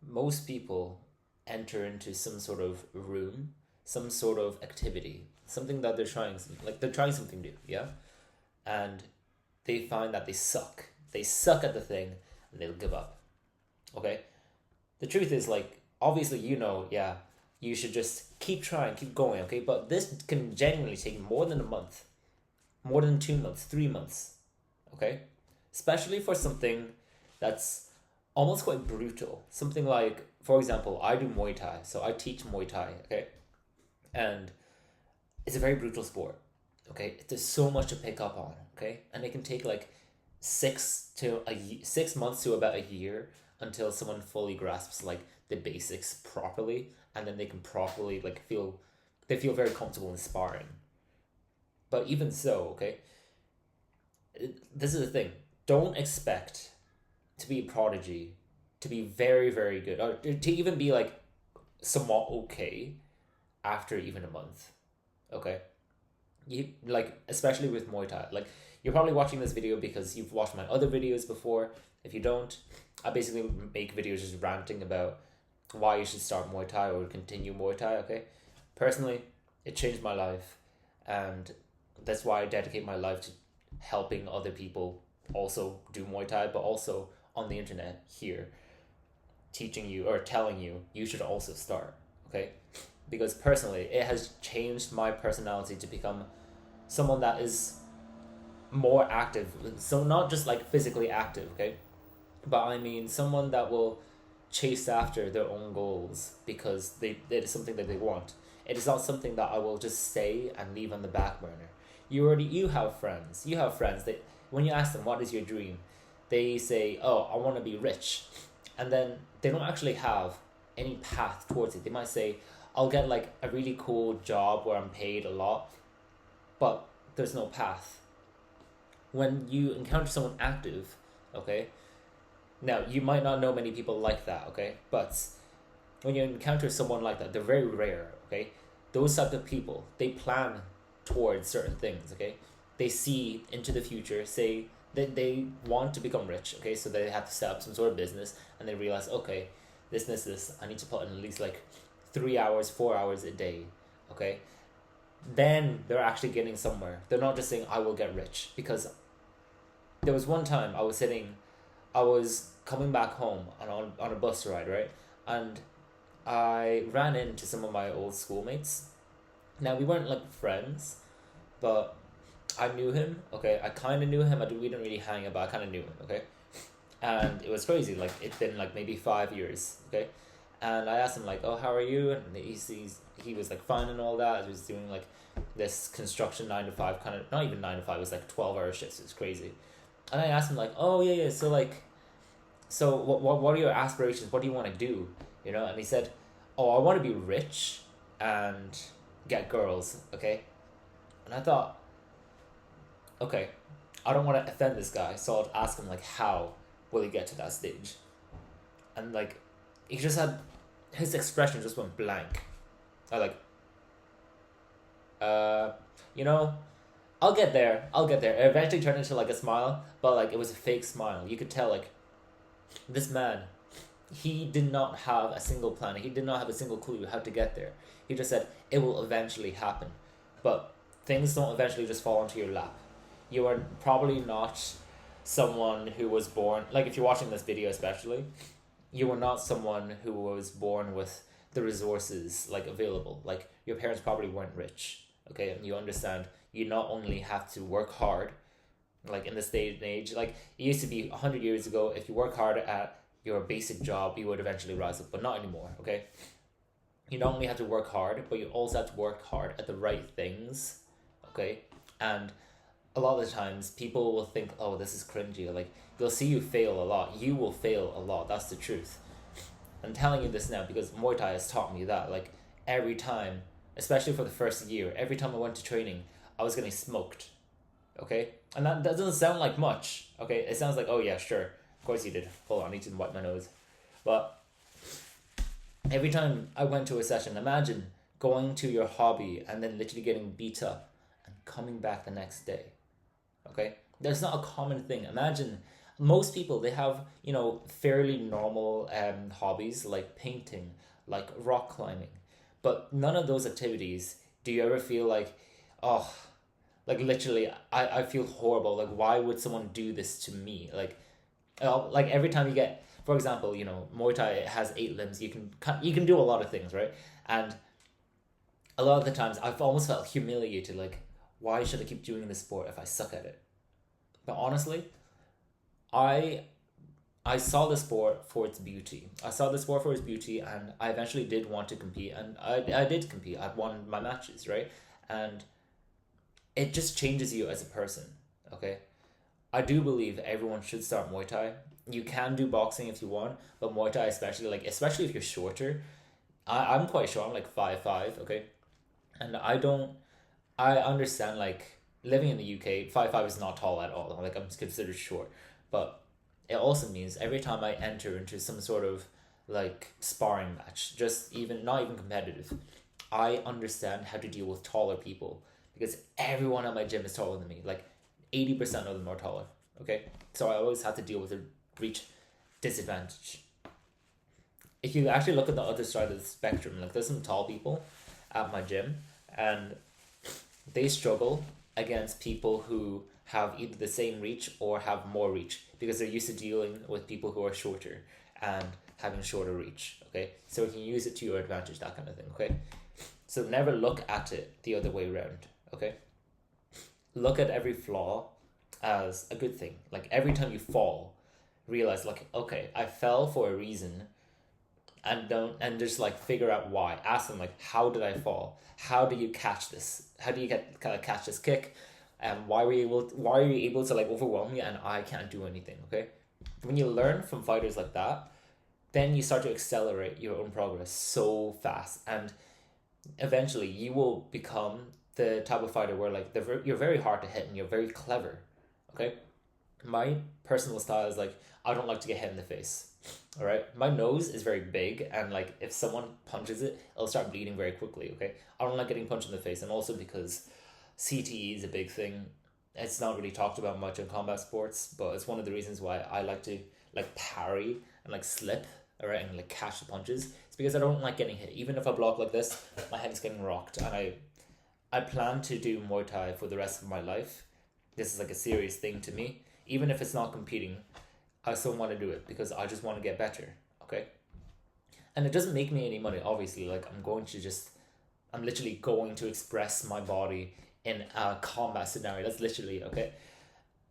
most people enter into some sort of room, some sort of activity, something that they're trying, like they're trying something new, yeah? And they find that they suck. They suck at the thing and they'll give up, okay? The truth is, like, obviously, yeah, you should just keep trying, keep going, okay? But this can genuinely take more than a month, more than 2 months, 3 months, okay? Especially for something that's almost quite brutal. Something like, for example, I do Muay Thai, so I teach Muay Thai, okay? And it's a very brutal sport, okay? There's so much to pick up on, okay? And it can take like 6 months to about a year until someone fully grasps like the basics properly, and then they can properly like feel very comfortable in sparring. But even so, okay, this is the thing. Don't expect to be a prodigy, to be very, very good, or to even be like somewhat okay after even a month. Okay? You like, especially with Muay Thai. Like, you're probably watching this video because you've watched my other videos before. If you don't, I basically make videos just ranting about why you should start Muay Thai or continue Muay Thai, okay? Personally, it changed my life, and that's why I dedicate my life to helping other people also do Muay Thai, but also on the internet here, teaching you or telling you you should also start, okay? Because personally, it has changed my personality to become someone that is more active. So, not just like physically active, okay? But I mean someone that will chase after their own goals because it is something that they want. It is not something that I will just say and leave on the back burner. You have friends. You have friends that when you ask them what is your dream, they say, "Oh, I want to be rich," and then they don't actually have any path towards it. They might say, "I'll get like a really cool job where I'm paid a lot," but there's no path. When you encounter someone active, okay, now you might not know many people like that, okay, but when you encounter someone like that, they're very rare, okay. Those type of people, they plan towards certain things, okay. They see into the future, say that they want to become rich, okay, so they have to set up some sort of business, and they realize, okay, this I need to put in at least like 3 hours, 4 hours a day, okay. Then they're actually getting somewhere. They're not just saying I will get rich. Because there was one time I was coming back home on a bus ride, right? And I ran into some of my old schoolmates. Now, we weren't like friends, but I knew him, okay? I kind of knew him. We didn't really hang out, but I kind of knew him, okay? And it was crazy. Like, it's been like maybe 5 years, okay? And I asked him, like, oh, how are you? And he was like fine and all that. He was doing like this construction 9 to 5 kind of, not even 9 to 5, it was like 12-hour shifts. It was crazy. And I asked him, like, oh, yeah, yeah, so like, so what are your aspirations? What do you want to do? And he said, oh, I want to be rich and get girls, okay? And I thought, okay, I don't want to offend this guy, so I'll ask him, like, how will he get to that stage? And, like, he just had, his expression just went blank. I like, uh, you know, I'll get there. It eventually turned into, like, a smile, but, like, it was a fake smile. You could tell, like, this man, he did not have a single plan. He did not have a single clue how to get there. He just said, it will eventually happen. But things don't eventually just fall into your lap. You are probably not someone who was born, like if you're watching this video especially, you were not someone who was born with the resources like available. Like your parents probably weren't rich. Okay, and you understand you not only have to work hard, like in this day and age, like it used to be 100 years ago, if you work hard at your basic job, you would eventually rise up, but not anymore, okay? You not only have to work hard, but you also have to work hard at the right things, okay? And a lot of the times, people will think, oh, this is cringy. Like, they'll see you fail a lot. You will fail a lot. That's the truth. I'm telling you this now because Muay Thai has taught me that. Like, every time, especially for the first year, every time I went to training, I was getting smoked, okay? And that doesn't sound like much, okay? It sounds like, oh, yeah, sure. Of course you did. Hold on, I need to wipe my nose. But every time I went to a session, imagine going to your hobby and then literally getting beat up and coming back the next day. Okay? That's not a common thing. Imagine Most people, they have, fairly normal hobbies like painting, like rock climbing, but none of those activities do you ever feel like, oh, like literally, I feel horrible. Like, why would someone do this to me? Like every time you get, for example, Muay Thai has 8 limbs. You can do a lot of things, right? And a lot of the times, I've almost felt humiliated. Like, why should I keep doing this sport if I suck at it? But honestly, I I saw the sport for its beauty. I saw the sport for its beauty, and I eventually did want to compete, and I did compete. I won my matches, right? And it just changes you as a person. Okay, I do believe everyone should start Muay Thai. You can do boxing if you want, but Muay Thai, especially if you're shorter. I'm quite short. I'm like 5'5". Okay, and I understand, like, living in the UK, 5'5" is not tall at all. Like, I'm considered short, but it also means every time I enter into some sort of like sparring match, just even not even competitive, I understand how to deal with taller people because everyone at my gym is taller than me. Like 80% of them are taller. Okay, so I always have to deal with a reach disadvantage. If you actually look at the other side of the spectrum, like there's some tall people at my gym, and they struggle against people who have either the same reach or have more reach because they're used to dealing with people who are shorter and having shorter reach. Okay, so you can use it to your advantage, that kind of thing. Okay, so never look at it the other way around. Okay, look at every flaw as a good thing. Like every time you fall, realize, like, okay, I fell for a reason, and just like figure out why. Ask them, like, how did I fall? How do you catch this? How do you catch this kick? And why are you able to like overwhelm me and I can't do anything? Okay, when you learn from fighters like that, then you start to accelerate your own progress so fast, and eventually you will become the type of fighter where like you're very hard to hit and you're very clever. Okay, my personal style is like, I don't like to get hit in the face. All right, my nose is very big, and like if someone punches it, it'll start bleeding very quickly. Okay, I don't like getting punched in the face, and also because CTE is a big thing. It's not really talked about much in combat sports, but it's one of the reasons why I like to like parry and like slip, all right, and like catch the punches. It's because I don't like getting hit. Even if I block like this, my head is getting rocked, and I plan to do Muay Thai for the rest of my life. This is like a serious thing to me. Even if it's not competing, I still want to do it because I just want to get better. Okay, and it doesn't make me any money. Obviously, like I'm literally going to express my body in a combat scenario. That's literally okay,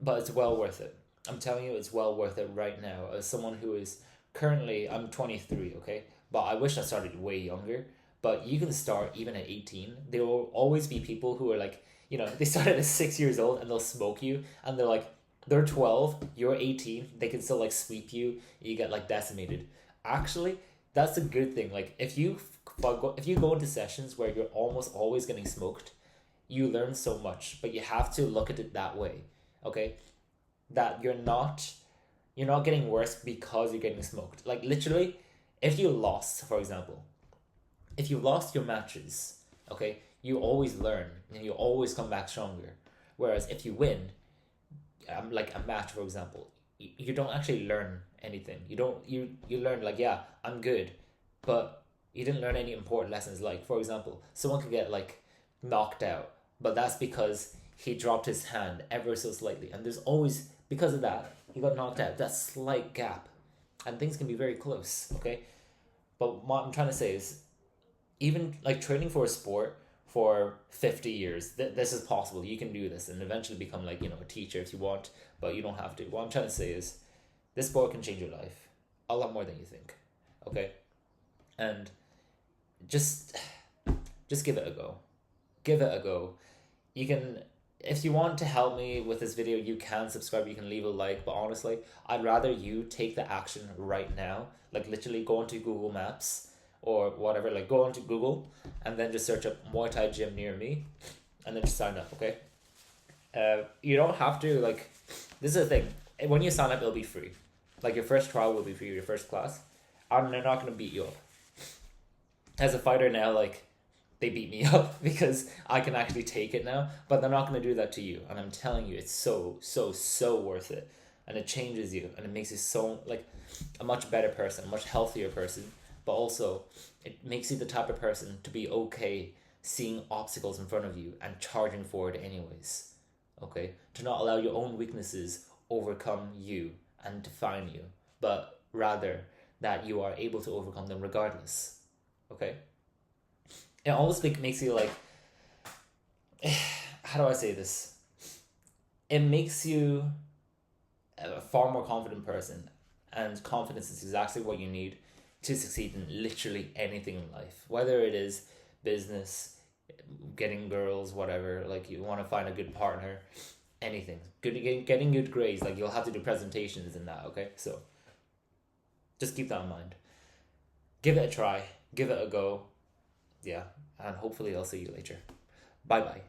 but it's well worth it. I'm telling you, it's well worth it right now. As someone who is currently, I'm 23, okay, but I wish I started way younger. But you can start even at 18. There will always be people who are like, they started at 6 years old and they'll smoke you, and they're 12, you're 18, they can still like sweep you, you get like decimated. Actually, that's a good thing. Like if you go into sessions where you're almost always getting smoked, you learn so much, but you have to look at it that way. Okay, that you're not getting worse because you're getting smoked. Like literally, if you lost, for example, if you lost your matches, okay, you always learn and you always come back stronger. Whereas if you win, like a match, for example, you don't actually learn anything. You don't you learn, like, yeah, I'm good, but you didn't learn any important lessons. Like, for example, someone could get like knocked out, but that's because he dropped his hand ever so slightly, and there's always, because of that, he got knocked out. That slight gap, and things can be very close. Okay, but what I'm trying to say is, even like training for a sport for 50 years, this is possible. You can do this and eventually become like, a teacher if you want, but you don't have to. What I'm trying to say is, this sport can change your life a lot more than you think. Okay, and just give it a go. Give it a go. You can, if you want to help me with this video, you can subscribe, you can leave a like, but honestly, I'd rather you take the action right now. Like literally go onto Google Maps or whatever, like go onto Google and then just search up Muay Thai gym near me and then just sign up. Okay, you don't have to, like, this is the thing, when you sign up, it'll be free. Like your first trial will be free, your first class, and they're not going to beat you up. As a fighter now, like, they beat me up because I can actually take it now, but they're not going to do that to you, and I'm telling you, it's so, so, so worth it. and it changes you, and it makes you so like a much better person, a much healthier person. But also, it makes you the type of person to be okay seeing obstacles in front of you and charging forward anyways. Okay, to not allow your own weaknesses overcome you and define you, but rather that you are able to overcome them regardless. Okay, it almost makes you like, how do I say this? It makes you a far more confident person, and confidence is exactly what you need to succeed in literally anything in life, whether it is business, getting girls, whatever. Like you want to find a good partner, anything. Getting good grades. Like you'll have to do presentations in that. Okay, so just keep that in mind. Give it a try. Give it a go. Yeah, and hopefully I'll see you later. Bye bye.